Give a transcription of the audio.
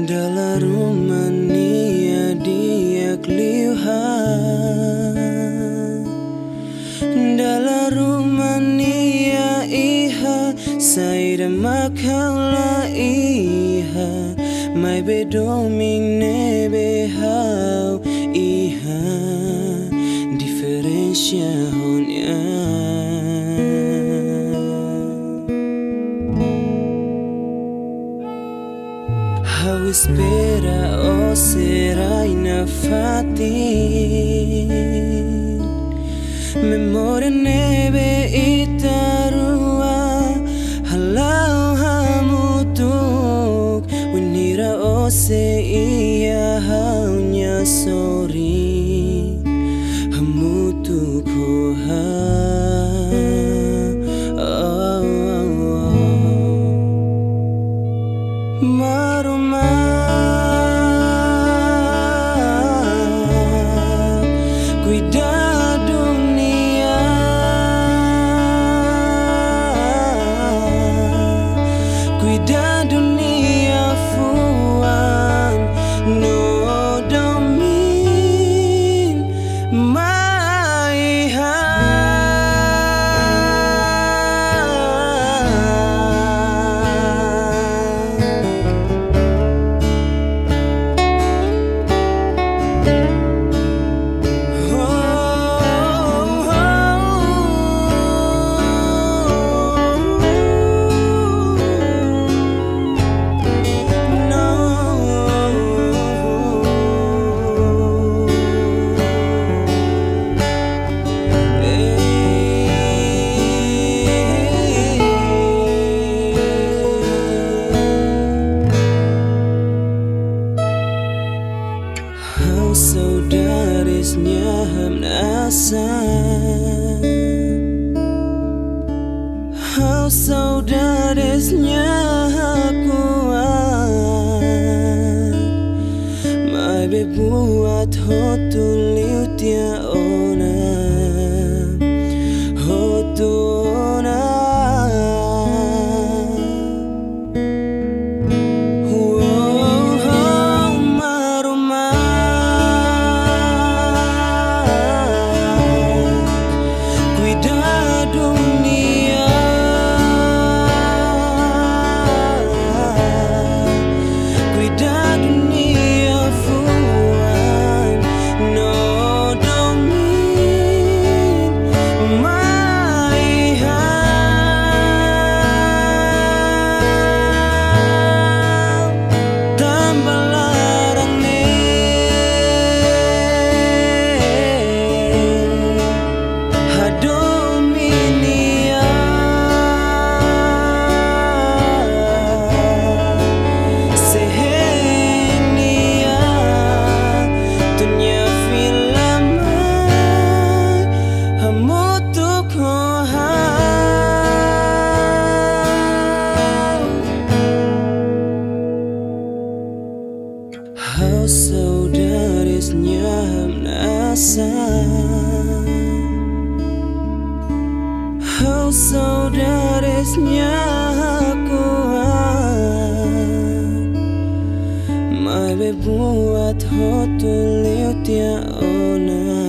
Dalam Rumania dia keliuhan, dalam Rumania iha saya makala iha mai bedoming nebe hau iha diferencia honya. How espera o será inafatin Memoria nebe itarua Halau hamutuk Winira o se iya haunya sorry Hamutuk hoha Cuida dunia fuan no domin maiha Saudarisnya hamnasa How saudarisnya kuat Mai bebuat hotuliu tia ona Hotuna How saudarisnya hamnasa How saudarisnya kuat Mai bebuat hotuliu tia ona